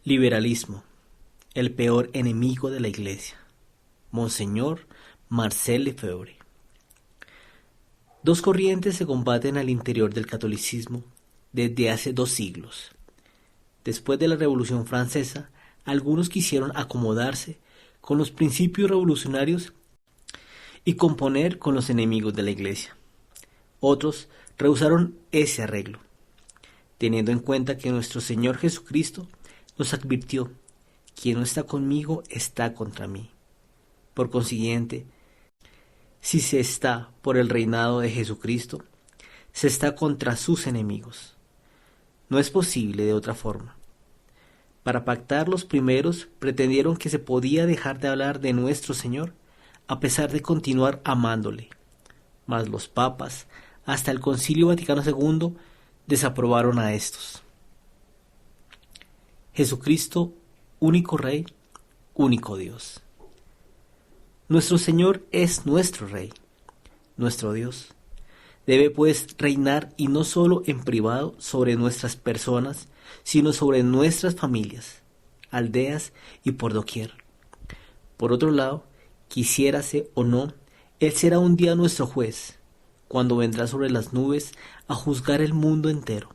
Liberalismo, el peor enemigo de la Iglesia. Monseñor Marcel Lefebvre. Dos corrientes se combaten al interior del catolicismo desde hace 2 siglos. Después de la Revolución Francesa, algunos quisieron acomodarse con los principios revolucionarios y componer con los enemigos de la Iglesia. Otros rehusaron ese arreglo, teniendo en cuenta que nuestro Señor Jesucristo nos advirtió: quien no está conmigo está contra mí. Por consiguiente, si se está por el reinado de Jesucristo, se está contra sus enemigos. No es posible de otra forma. Para pactar, los primeros pretendieron que se podía dejar de hablar de nuestro Señor a pesar de continuar amándole. Mas los papas, hasta el Concilio Vaticano II, desaprobaron a estos. Jesucristo, único Rey, único Dios. Nuestro Señor es nuestro Rey, nuestro Dios. Debe pues reinar, y no solo en privado sobre nuestras personas, sino sobre nuestras familias, aldeas y por doquier. Por otro lado, quisiérase o no, Él será un día nuestro juez, cuando vendrá sobre las nubes a juzgar el mundo entero.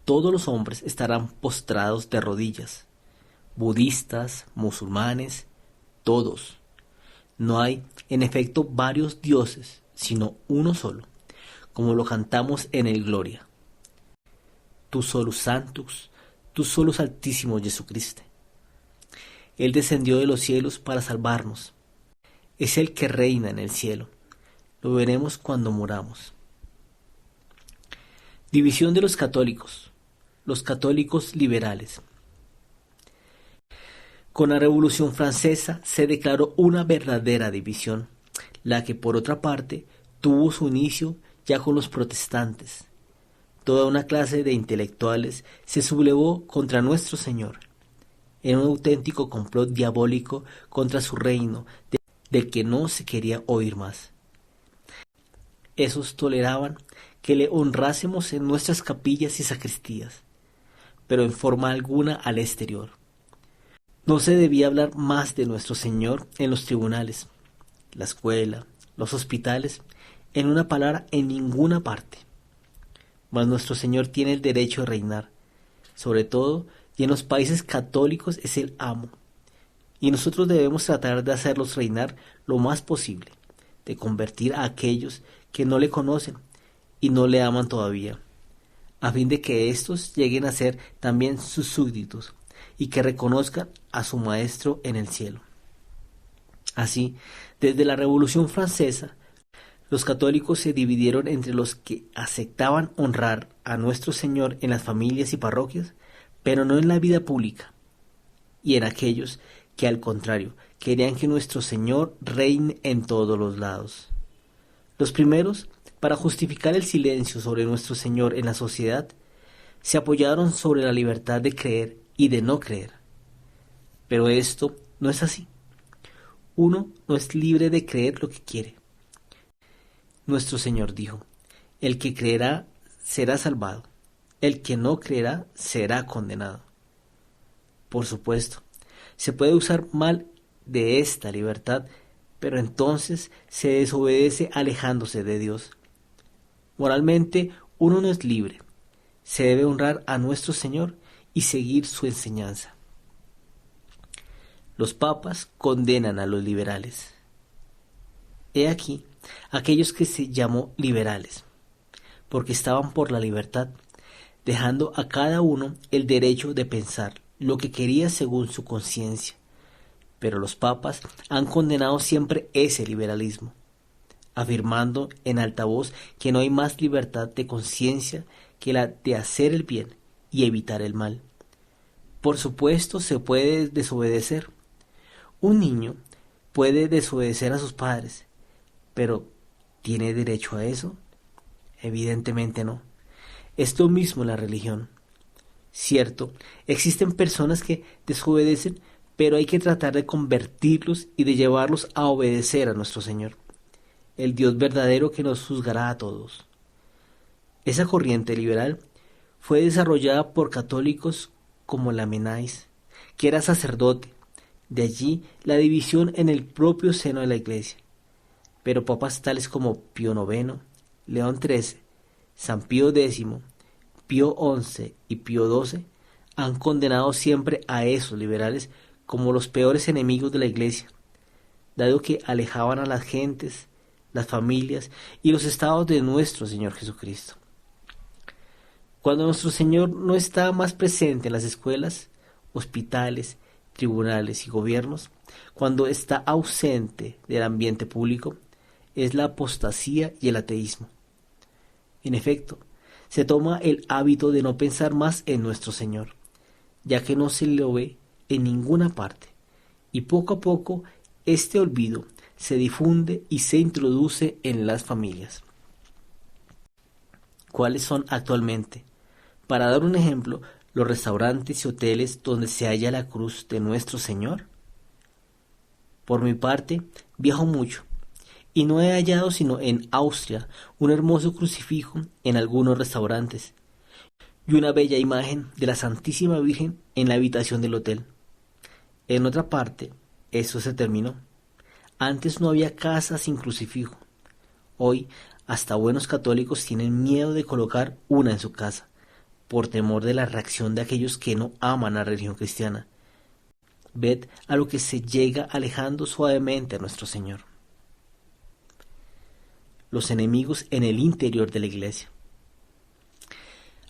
Todos los hombres estarán postrados de rodillas, budistas, musulmanes, todos. No hay, en efecto, varios dioses, sino uno solo, como lo cantamos en el Gloria. Tu solus sanctus, tu solus altísimo Jesucristo. Él descendió de los cielos para salvarnos. Es el que reina en el cielo. Lo veremos cuando muramos. División de los católicos. Los católicos liberales. Con la Revolución Francesa se declaró una verdadera división, la que por otra parte tuvo su inicio ya con los protestantes. Toda una clase de intelectuales se sublevó contra nuestro Señor, en un auténtico complot diabólico contra su reino, del que no se quería oír más. Esos toleraban que le honrásemos en nuestras capillas y sacristías, pero en forma alguna al exterior. No se debía hablar más de nuestro Señor en los tribunales, la escuela, los hospitales, en una palabra, en ninguna parte. Mas nuestro Señor tiene el derecho de reinar, sobre todo, y en los países católicos es el amo. Y nosotros debemos tratar de hacerlos reinar lo más posible, de convertir a aquellos que no le conocen y no le aman todavía, a fin de que éstos lleguen a ser también sus súbditos y que reconozcan a su Maestro en el cielo. Así, desde la Revolución Francesa, los católicos se dividieron entre los que aceptaban honrar a nuestro Señor en las familias y parroquias, pero no en la vida pública, y en aquellos que, al contrario, querían que nuestro Señor reine en todos los lados. Los primeros, para justificar el silencio sobre nuestro Señor en la sociedad, se apoyaron sobre la libertad de creer y de no creer. Pero esto no es así. Uno no es libre de creer lo que quiere. Nuestro Señor dijo: el que creerá será salvado, el que no creerá será condenado. Por supuesto, se puede usar mal de esta libertad, pero entonces se desobedece alejándose de Dios. Moralmente, uno no es libre. Se debe honrar a nuestro Señor y seguir su enseñanza. Los papas condenan a los liberales. He aquí aquellos que se llamó liberales, porque estaban por la libertad, dejando a cada uno el derecho de pensar lo que quería según su conciencia. Pero los papas han condenado siempre ese liberalismo, afirmando en alta voz que no hay más libertad de conciencia que la de hacer el bien y evitar el mal. Por supuesto, se puede desobedecer. Un niño puede desobedecer a sus padres, pero ¿tiene derecho a eso? Evidentemente no. Es lo mismo en la religión. Cierto, existen personas que desobedecen, pero hay que tratar de convertirlos y de llevarlos a obedecer a nuestro Señor, el Dios verdadero que nos juzgará a todos. Esa corriente liberal fue desarrollada por católicos como Lamennais, que era sacerdote. De allí la división en el propio seno de la Iglesia. Pero papas tales como Pío IX, León XIII, San Pío X, Pío XI y Pío XII han condenado siempre a esos liberales como los peores enemigos de la Iglesia, dado que alejaban a las gentes, las familias y los estados de nuestro Señor Jesucristo. Cuando nuestro Señor no está más presente en las escuelas, hospitales, tribunales y gobiernos, cuando está ausente del ambiente público, es la apostasía y el ateísmo. En efecto, se toma el hábito de no pensar más en nuestro Señor, ya que no se lo ve en ninguna parte, y poco a poco este olvido se difunde y se introduce en las familias. ¿Cuáles son actualmente? Para dar un ejemplo, los restaurantes y hoteles donde se halla la cruz de nuestro Señor. Por mi parte, viajo mucho, y no he hallado sino en Austria un hermoso crucifijo en algunos restaurantes, y una bella imagen de la Santísima Virgen en la habitación del hotel. En otra parte, eso se terminó. Antes no había casa sin crucifijo. Hoy, hasta buenos católicos tienen miedo de colocar una en su casa, por temor de la reacción de aquellos que no aman la religión cristiana. Ved a lo que se llega alejando suavemente a nuestro Señor. Los enemigos en el interior de la Iglesia.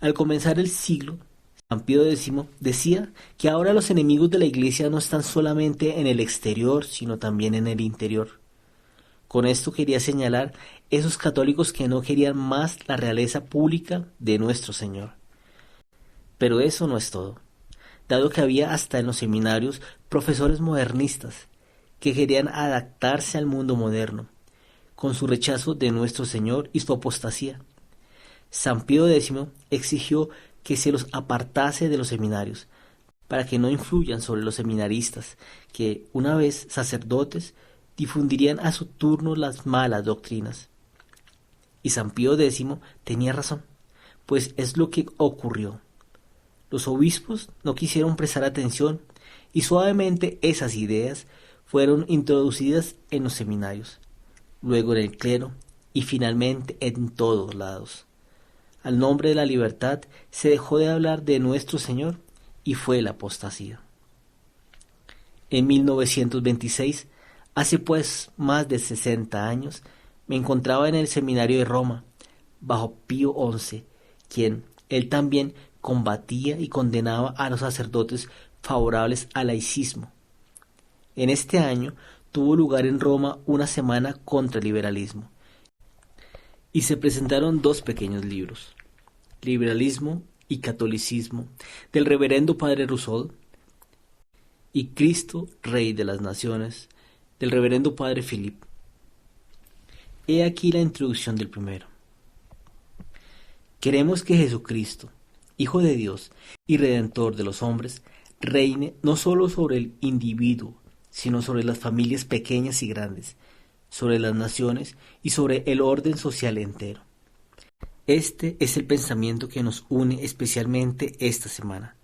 Al comenzar el siglo, San Pío X decía que ahora los enemigos de la Iglesia no están solamente en el exterior, sino también en el interior. Con esto quería señalar esos católicos que no querían más la realeza pública de nuestro Señor. Pero eso no es todo, dado que había hasta en los seminarios profesores modernistas que querían adaptarse al mundo moderno, con su rechazo de nuestro Señor y su apostasía. San Pío X exigió que se los apartase de los seminarios, para que no influyan sobre los seminaristas, que, una vez sacerdotes, difundirían a su turno las malas doctrinas. Y San Pío X tenía razón, pues es lo que ocurrió. Los obispos no quisieron prestar atención y suavemente esas ideas fueron introducidas en los seminarios, luego en el clero y finalmente en todos lados. Al nombre de la libertad se dejó de hablar de nuestro Señor y fue la apostasía. En 1926, hace pues más de 60 años, me encontraba en el seminario de Roma, bajo Pío XI, quien, él también, combatía y condenaba a los sacerdotes favorables al laicismo. En este año tuvo lugar en Roma una semana contra el liberalismo, y se presentaron dos pequeños libros, Liberalismo y Catolicismo, del reverendo padre Rousseau, y Cristo, Rey de las Naciones, del reverendo padre Philippe. He aquí la introducción del primero. Queremos que Jesucristo, Hijo de Dios y Redentor de los hombres, reine no solo sobre el individuo, sino sobre las familias pequeñas y grandes, sobre las naciones y sobre el orden social entero. Este es el pensamiento que nos une especialmente esta semana.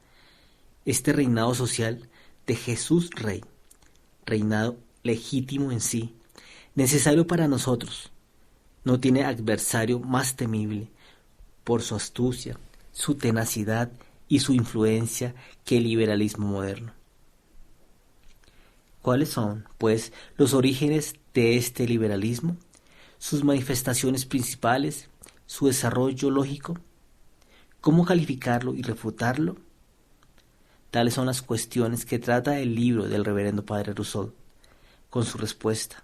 Este reinado social de Jesús Rey, reinado legítimo en sí, necesario para nosotros, no tiene adversario más temible por su astucia, su tenacidad y su influencia que el liberalismo moderno. ¿Cuáles son, pues, los orígenes de este liberalismo? Sus manifestaciones principales, su desarrollo lógico, ¿cómo calificarlo y refutarlo? Tales son las cuestiones que trata el libro del reverendo padre Rousseau, con su respuesta.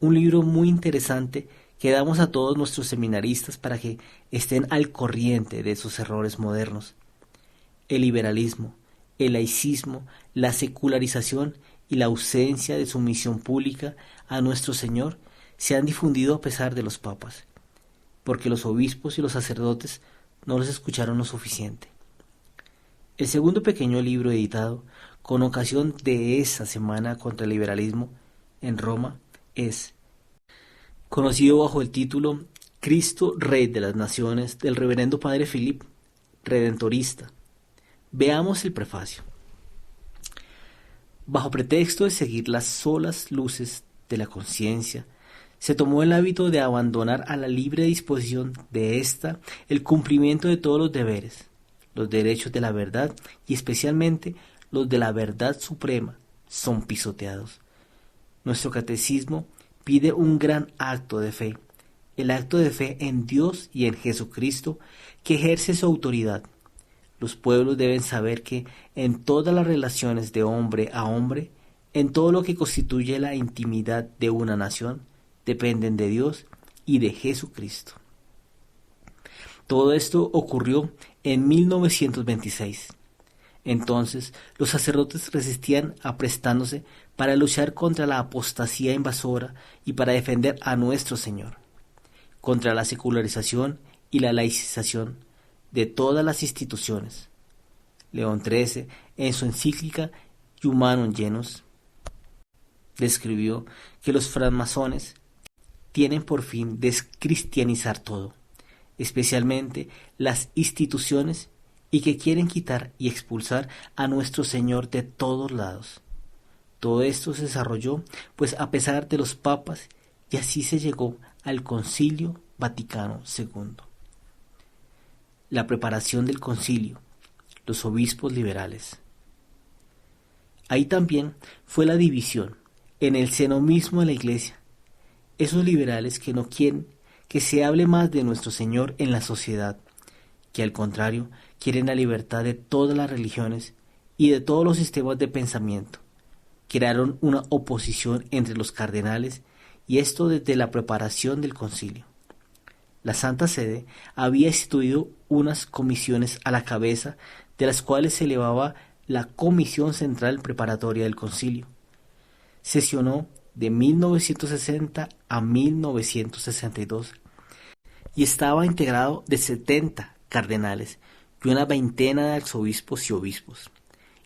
Un libro muy interesante que damos a todos nuestros seminaristas para que estén al corriente de esos errores modernos. El liberalismo, el laicismo, la secularización y la ausencia de sumisión pública a nuestro Señor se han difundido a pesar de los papas, porque los obispos y los sacerdotes no los escucharon lo suficiente. El segundo pequeño libro editado con ocasión de esa semana contra el liberalismo en Roma es conocido bajo el título Cristo, Rey de las Naciones, del reverendo padre Philippe, redentorista, Veamos el prefacio. Bajo pretexto de seguir las solas luces de la conciencia, se tomó el hábito de abandonar a la libre disposición de ésta el cumplimiento de todos los deberes, los derechos de la verdad y especialmente los de la verdad suprema son pisoteados. Nuestro catecismo pide un gran acto de fe, el acto de fe en Dios y en Jesucristo que ejerce su autoridad. Los pueblos deben saber que en todas las relaciones de hombre a hombre, en todo lo que constituye la intimidad de una nación, dependen de Dios y de Jesucristo. Todo esto ocurrió en 1926. Entonces, los sacerdotes resistían aprestándose para luchar contra la apostasía invasora y para defender a nuestro Señor, contra la secularización y la laicización de todas las instituciones. León XIII, en su encíclica Humanum Genus, describió que los francmasones tienen por fin descristianizar todo, especialmente las instituciones, y que quieren quitar y expulsar a nuestro Señor de todos lados. Todo esto se desarrolló, pues a pesar de los papas, y así se llegó al Concilio Vaticano II. La preparación del concilio, los obispos liberales. Ahí también fue la división, en el seno mismo de la Iglesia. Esos liberales que no quieren que se hable más de nuestro Señor en la sociedad, que al contrario quieren la libertad de todas las religiones y de todos los sistemas de pensamiento. Crearon una oposición entre los cardenales y esto desde la preparación del concilio. La Santa Sede había instituido unas comisiones a la cabeza de las cuales se elevaba la Comisión Central Preparatoria del Concilio. Sesionó de 1960 a 1962 y estaba integrado de 70 cardenales y una veintena de arzobispos y obispos.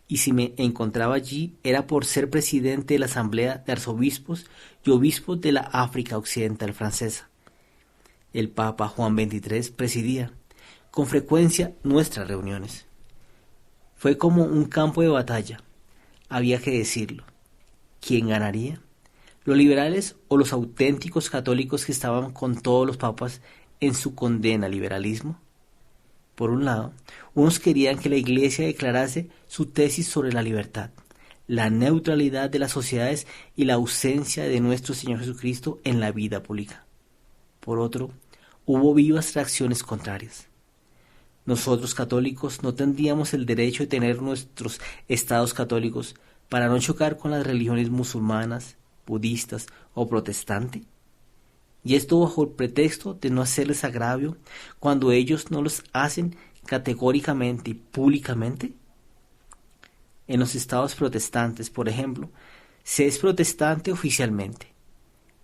Y si me encontraba allí era por ser presidente de la Asamblea de Arzobispos y Obispos de la África Occidental Francesa. El Papa Juan XXIII presidía con frecuencia nuestras reuniones. Fue como un campo de batalla, había que decirlo. ¿Quién ganaría? ¿Los liberales o los auténticos católicos que estaban con todos los papas en su condena al liberalismo? Por un lado, unos querían que la Iglesia declarase su tesis sobre la libertad, la neutralidad de las sociedades y la ausencia de nuestro Señor Jesucristo en la vida pública. Por otro, hubo vivas reacciones contrarias. Nosotros católicos no tendríamos el derecho de tener nuestros estados católicos para no chocar con las religiones musulmanas, budistas o protestantes. Y esto bajo el pretexto de no hacerles agravio cuando ellos no los hacen categóricamente y públicamente. En los estados protestantes, por ejemplo, se es protestante oficialmente.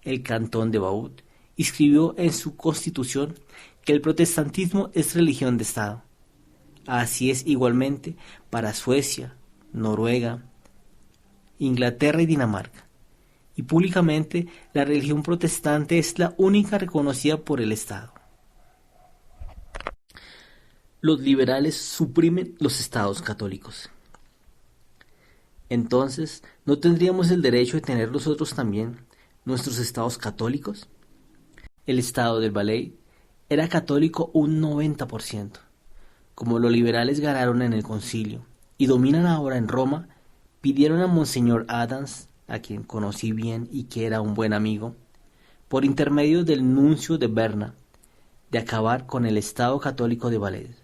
El cantón de Vaud inscribió en su constitución que el protestantismo es religión de Estado. Así es igualmente para Suecia, Noruega, Inglaterra y Dinamarca. Y públicamente la religión protestante es la única reconocida por el Estado. Los liberales suprimen los estados católicos. Entonces, ¿no tendríamos el derecho de tener nosotros también nuestros estados católicos? El estado del Valais era católico un 90%. Como los liberales ganaron en el concilio y dominan ahora en Roma, pidieron a Monseñor Adams, a quien conocí bien y que era un buen amigo, por intermedio del nuncio de Berna, de acabar con el Estado católico de Valais.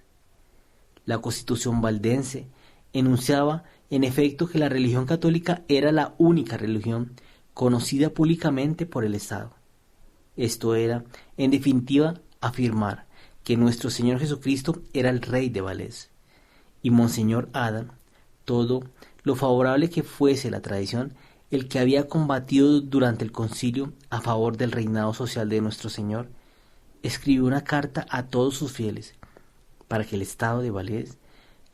La Constitución valdense enunciaba en efecto que la religión católica era la única religión conocida públicamente por el Estado. Esto era, en definitiva, afirmar que nuestro Señor Jesucristo era el Rey de Valais. Y Monseñor Adam, todo lo favorable que fuese la tradición, el que había combatido durante el concilio a favor del reinado social de nuestro Señor, escribió una carta a todos sus fieles para que el Estado de Valais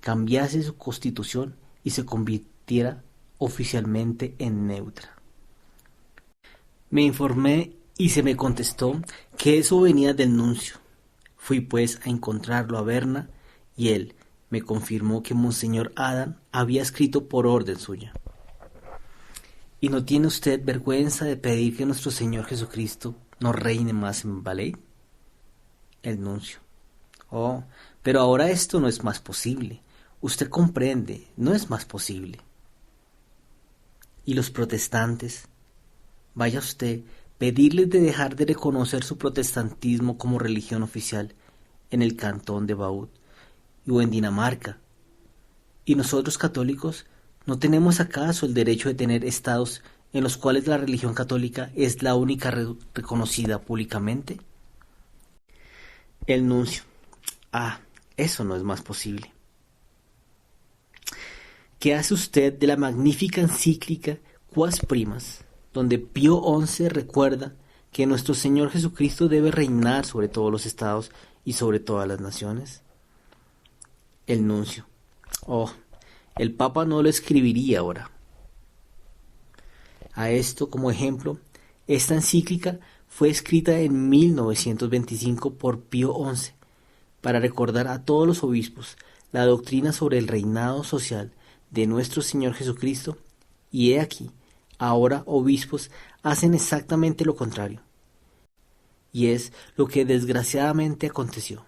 cambiase su constitución y se convirtiera oficialmente en neutra. Me informé y se me contestó que eso venía del nuncio. Fui pues a encontrarlo a Berna y él, me confirmó que Monseñor Adam había escrito por orden suya. ¿Y no tiene usted vergüenza de pedir que nuestro Señor Jesucristo no reine más en Valais? El nuncio. Oh, pero ahora esto no es más posible. Usted comprende, no es más posible. ¿Y los protestantes? Vaya usted, pedirles de dejar de reconocer su protestantismo como religión oficial en el cantón de Vaud o en Dinamarca. ¿Y nosotros católicos no tenemos acaso el derecho de tener estados en los cuales la religión católica es la única reconocida públicamente? El nuncio. Ah, eso no es más posible. ¿Qué hace usted de la magnífica encíclica Quas Primas, donde Pío XI recuerda que nuestro Señor Jesucristo debe reinar sobre todos los estados y sobre todas las naciones? El nuncio. Oh, el Papa no lo escribiría ahora. A esto, como ejemplo, esta encíclica fue escrita en 1925 por Pío XI para recordar a todos los obispos la doctrina sobre el reinado social de nuestro Señor Jesucristo, y he aquí, ahora obispos hacen exactamente lo contrario. Y es lo que desgraciadamente aconteció.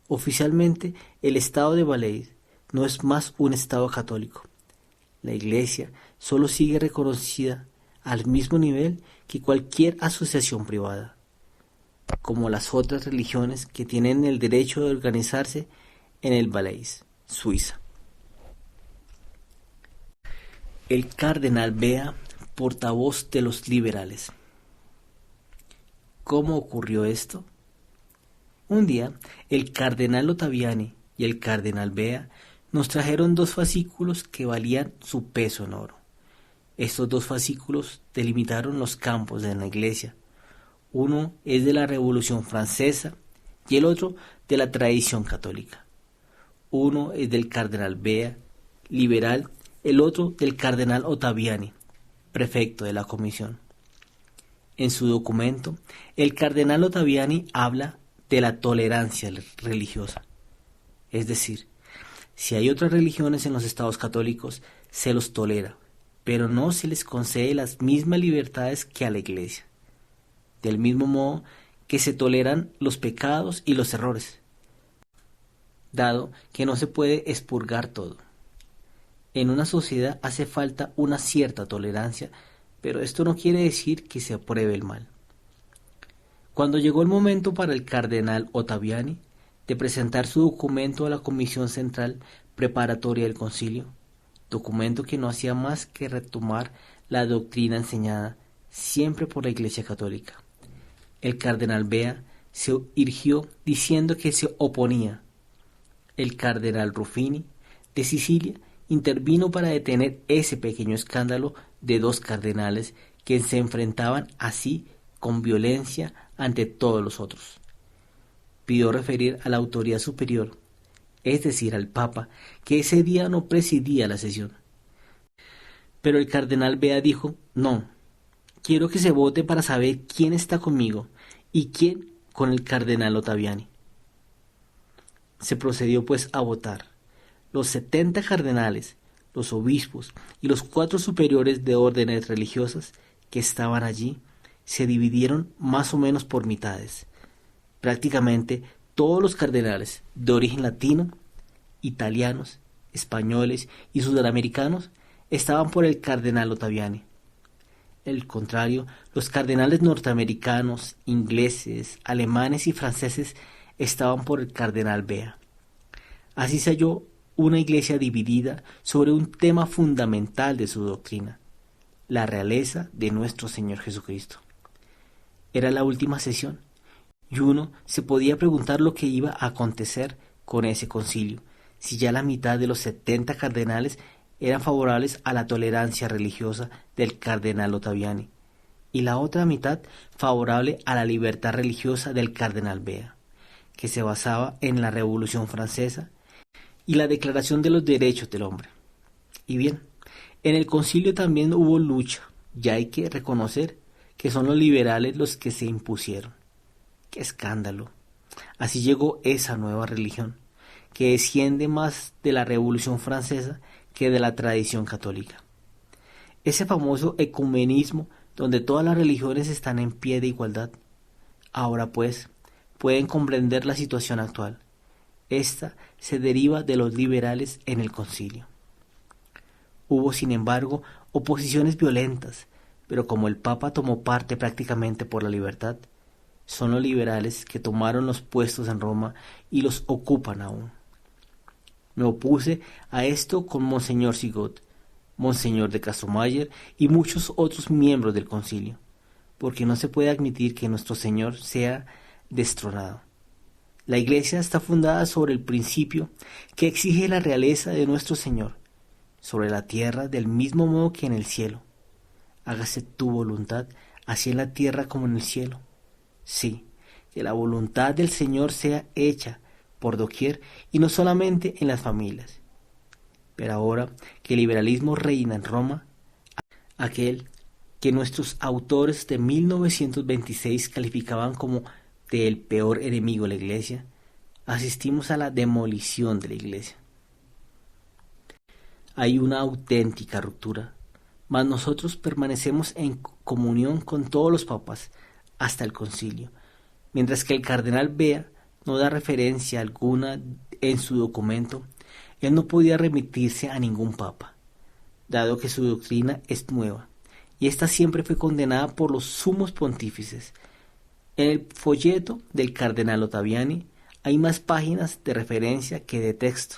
Oficialmente, el estado de Valais no es más un estado católico. La Iglesia solo sigue reconocida al mismo nivel que cualquier asociación privada, como las otras religiones que tienen el derecho de organizarse en el Valais, Suiza. El cardenal Bea, portavoz de los liberales. ¿Cómo ocurrió esto? Un día, el cardenal Ottaviani y el cardenal Bea nos trajeron 2 fascículos que valían su peso en oro. Estos 2 fascículos delimitaron los campos de la Iglesia. Uno es de la Revolución Francesa y el otro de la tradición católica. Uno es del cardenal Bea, liberal, el otro del cardenal Ottaviani, prefecto de la comisión. En su documento, el cardenal Ottaviani habla de la tolerancia religiosa. Es decir, si hay otras religiones en los estados católicos, se los tolera, pero no se les concede las mismas libertades que a la Iglesia. Del mismo modo que se toleran los pecados y los errores, dado que no se puede expurgar todo. En una sociedad hace falta una cierta tolerancia, pero esto no quiere decir que se apruebe el mal. Cuando llegó el momento para el cardenal Ottaviani de presentar su documento a la Comisión Central Preparatoria del Concilio, documento que no hacía más que retomar la doctrina enseñada siempre por la Iglesia Católica, el cardenal Bea se irguió diciendo que se oponía. El cardenal Ruffini, de Sicilia, intervino para detener ese pequeño escándalo de 2 cardenales que se enfrentaban así con violencia ante todos los otros. Pidió referir a la autoridad superior, es decir, al Papa, que ese día no presidía la sesión. Pero el cardenal Bea dijo, no, quiero que se vote para saber quién está conmigo y quién con el cardenal Ottaviani. Se procedió pues a votar. Los 70 cardenales, los obispos y los 4 superiores de órdenes religiosas que estaban allí se dividieron más o menos por mitades. Prácticamente todos los cardenales de origen latino, italianos, españoles y sudamericanos estaban por el cardenal Ottaviani. El contrario, los cardenales norteamericanos, ingleses, alemanes y franceses estaban por el cardenal Bea. Así se halló una iglesia dividida sobre un tema fundamental de su doctrina, la realeza de nuestro Señor Jesucristo. Era la última sesión, y uno se podía preguntar lo que iba a acontecer con ese concilio, si ya la mitad de los 70 cardenales eran favorables a la tolerancia religiosa del cardenal Ottaviani, y la otra mitad favorable a la libertad religiosa del cardenal Bea, que se basaba en la Revolución Francesa y la Declaración de los Derechos del Hombre. Y bien, en el concilio también hubo lucha, y hay que reconocer que son los liberales los que se impusieron. ¡Qué escándalo! Así llegó esa nueva religión, que desciende más de la Revolución Francesa que de la tradición católica. Ese famoso ecumenismo donde todas las religiones están en pie de igualdad. Ahora pues, pueden comprender la situación actual. Esta se deriva de los liberales en el concilio. Hubo, sin embargo, oposiciones violentas, pero como el Papa tomó parte prácticamente por la libertad, son los liberales que tomaron los puestos en Roma y los ocupan aún. Me opuse a esto con Monseñor Sigot, Monseñor de Castromayer y muchos otros miembros del concilio, porque no se puede admitir que nuestro Señor sea destronado. La Iglesia está fundada sobre el principio que exige la realeza de nuestro Señor, sobre la tierra del mismo modo que en el cielo. Hágase tu voluntad, así en la tierra como en el cielo. Sí, que la voluntad del Señor sea hecha por doquier y no solamente en las familias. Pero ahora que el liberalismo reina en Roma, aquel que nuestros autores de 1926 calificaban como del peor enemigo de la Iglesia, asistimos a la demolición de la Iglesia. Hay una auténtica ruptura, mas nosotros permanecemos en comunión con todos los papas hasta el concilio, mientras que el cardenal Bea no da referencia alguna en su documento. Él no podía remitirse a ningún papa, dado que su doctrina es nueva, y ésta siempre fue condenada por los sumos pontífices. En el folleto del cardenal Ottaviani hay más páginas de referencia que de texto,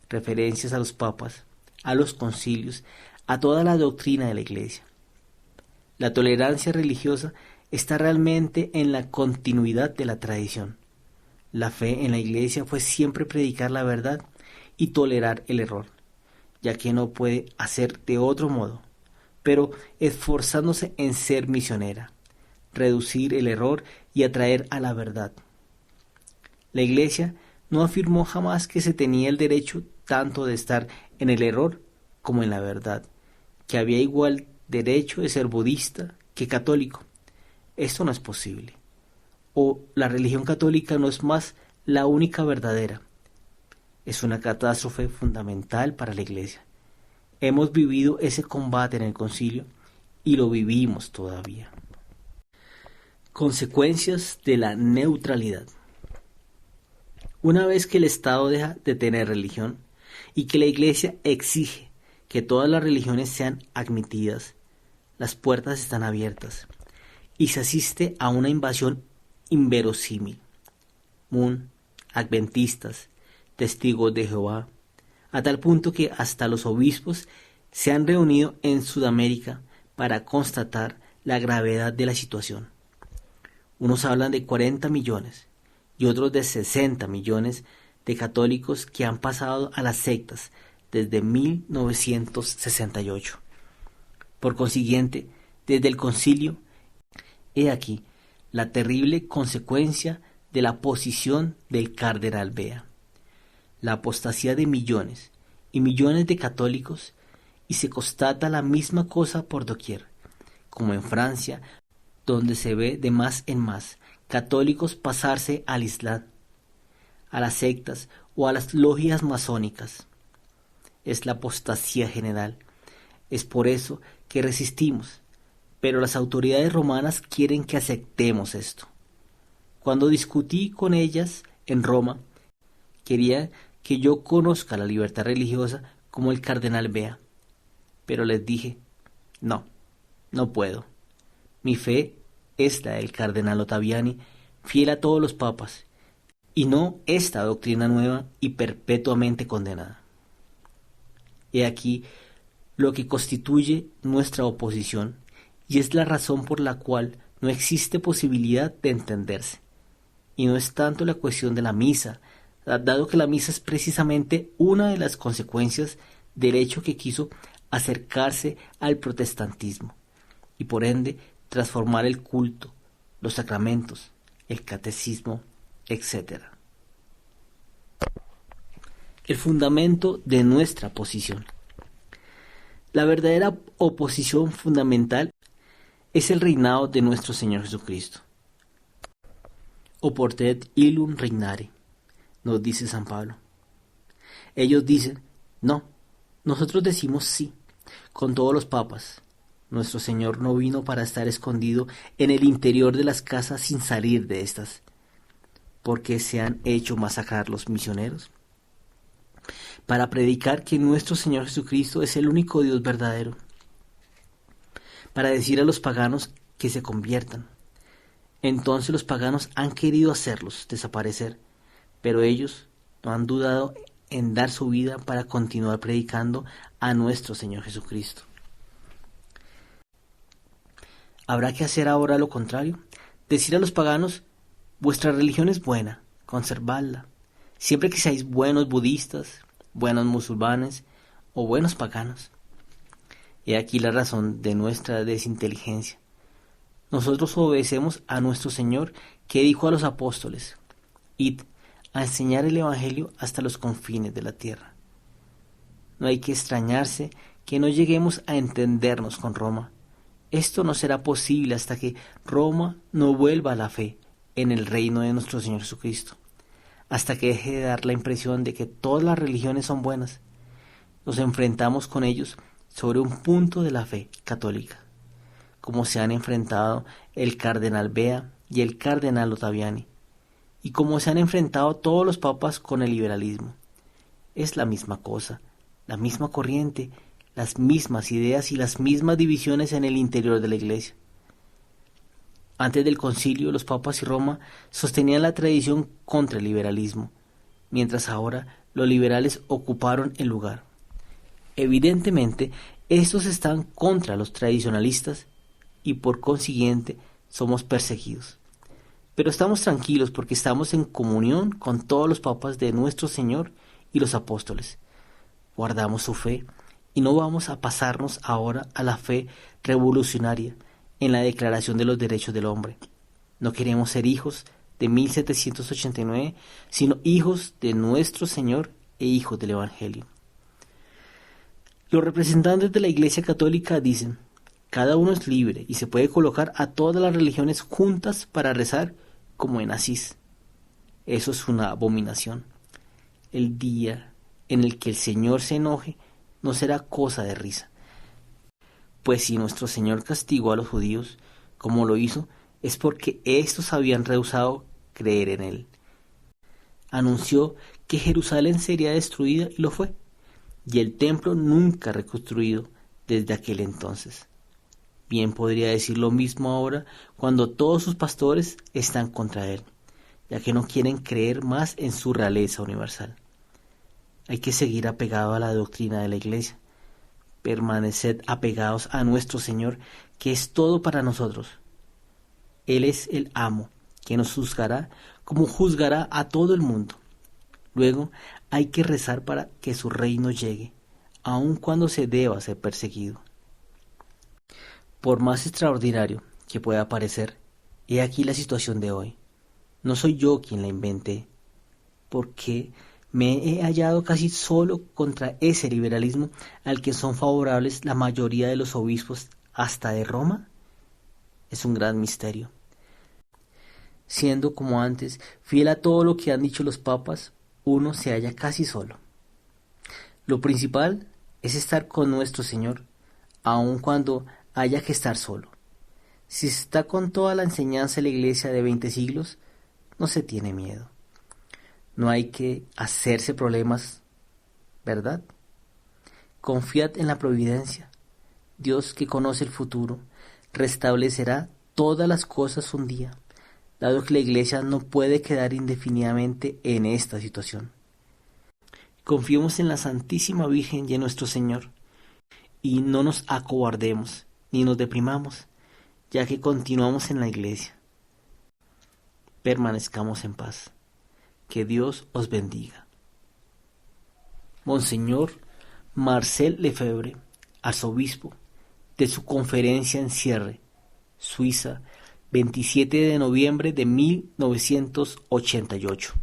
referencias a los papas, a los concilios, a toda la doctrina de la Iglesia. La tolerancia religiosa está realmente en la continuidad de la tradición. La fe en la Iglesia fue siempre predicar la verdad y tolerar el error, ya que no puede hacer de otro modo, pero esforzándose en ser misionera, reducir el error y atraer a la verdad. La Iglesia no afirmó jamás que se tenía el derecho tanto de estar en el error como en la verdad, que había igual derecho de ser budista que católico. Esto no es posible. O la religión católica no es más la única verdadera. Es una catástrofe fundamental para la Iglesia. Hemos vivido ese combate en el concilio y lo vivimos todavía. Consecuencias de la neutralidad. Una vez que el Estado deja de tener religión y que la Iglesia exige que todas las religiones sean admitidas, las puertas están abiertas y se asiste a una invasión inverosímil. Moon, adventistas, testigos de Jehová, a tal punto que hasta los obispos se han reunido en Sudamérica para constatar la gravedad de la situación. Unos hablan de 40 millones y otros de 60 millones de católicos que han pasado a las sectas desde 1968. Por consiguiente, desde el concilio, he aquí la terrible consecuencia de la posición del cardenal Bea, la apostasía de millones y millones de católicos, y se constata la misma cosa por doquier, como en Francia, donde se ve de más en más católicos pasarse al Islam, a las sectas o a las logias masónicas. Es la apostasía general. Es por eso que resistimos, pero las autoridades romanas quieren que aceptemos esto. Cuando discutí con ellas en Roma, quería que yo conozca la libertad religiosa como el cardenal Bea, pero les dije, no puedo. Mi fe es la del cardenal Ottaviani, fiel a todos los papas, y no esta doctrina nueva y perpetuamente condenada. He aquí lo que constituye nuestra oposición, y es la razón por la cual no existe posibilidad de entenderse. Y no es tanto la cuestión de la misa, dado que la misa es precisamente una de las consecuencias del hecho que quiso acercarse al protestantismo, y por ende transformar el culto, los sacramentos, el catecismo, etc. El fundamento de nuestra posición. La verdadera oposición fundamental es el reinado de nuestro Señor Jesucristo. Oportet illum regnare, nos dice San Pablo. Ellos dicen, no, nosotros decimos sí, con todos los papas. Nuestro Señor no vino para estar escondido en el interior de las casas sin salir de estas, porque se han hecho masacrar los misioneros, para predicar que nuestro Señor Jesucristo es el único Dios verdadero, para decir a los paganos que se conviertan. Entonces los paganos han querido hacerlos desaparecer, pero ellos no han dudado en dar su vida para continuar predicando a nuestro Señor Jesucristo. ¿Habrá que hacer ahora lo contrario? Decir a los paganos, vuestra religión es buena, conservadla, siempre que seáis buenos budistas, buenos musulmanes o buenos paganos. He aquí la razón de nuestra desinteligencia. Nosotros obedecemos a nuestro Señor, que dijo a los apóstoles, id a enseñar el Evangelio hasta los confines de la tierra. No hay que extrañarse que no lleguemos a entendernos con Roma. Esto no será posible hasta que Roma no vuelva a la fe en el reino de nuestro Señor Jesucristo, hasta que deje de dar la impresión de que todas las religiones son buenas. Nos enfrentamos con ellos sobre un punto de la fe católica, como se han enfrentado el cardenal Bea y el cardenal Ottaviani, y como se han enfrentado todos los papas con el liberalismo. Es la misma cosa, la misma corriente, las mismas ideas y las mismas divisiones en el interior de la Iglesia. Antes del concilio, los papas y Roma sostenían la tradición contra el liberalismo, mientras ahora los liberales ocuparon el lugar. Evidentemente, estos están contra los tradicionalistas y por consiguiente somos perseguidos. Pero estamos tranquilos porque estamos en comunión con todos los papas de nuestro Señor y los apóstoles. Guardamos su fe y no vamos a pasarnos ahora a la fe revolucionaria en la Declaración de los Derechos del Hombre. No queremos ser hijos de 1789, sino hijos de nuestro Señor e hijos del Evangelio. Los representantes de la Iglesia Católica dicen, cada uno es libre y se puede colocar a todas las religiones juntas para rezar como en Asís. Eso es una abominación. El día en el que el Señor se enoje no será cosa de risa. Pues si nuestro Señor castigó a los judíos, como lo hizo, es porque éstos habían rehusado creer en Él. Anunció que Jerusalén sería destruida y lo fue, y el templo nunca reconstruido desde aquel entonces. Bien podría decir lo mismo ahora cuando todos sus pastores están contra Él, ya que no quieren creer más en su realeza universal. Hay que seguir apegado a la doctrina de la Iglesia. Permaneced apegados a nuestro Señor, que es todo para nosotros. Él es el amo, que nos juzgará como juzgará a todo el mundo. Luego hay que rezar para que su reino llegue, aun cuando se deba ser perseguido. Por más extraordinario que pueda parecer, he aquí la situación de hoy. No soy yo quien la inventé, porque me he hallado casi solo contra ese liberalismo al que son favorables la mayoría de los obispos hasta de Roma. Es un gran misterio. Siendo como antes, fiel a todo lo que han dicho los papas, uno se halla casi solo. Lo principal es estar con nuestro Señor, aun cuando haya que estar solo. Si se está con toda la enseñanza de la Iglesia de 20 siglos, no se tiene miedo. No hay que hacerse problemas, ¿verdad? Confiad en la providencia. Dios, que conoce el futuro, restablecerá todas las cosas un día, dado que la Iglesia no puede quedar indefinidamente en esta situación. Confiemos en la Santísima Virgen y en nuestro Señor, y no nos acobardemos ni nos deprimamos, ya que continuamos en la Iglesia. Permanezcamos en paz. Que Dios os bendiga. Monseñor Marcel Lefebvre, arzobispo, de su conferencia en Cierre, Suiza, 27 de noviembre de 1988.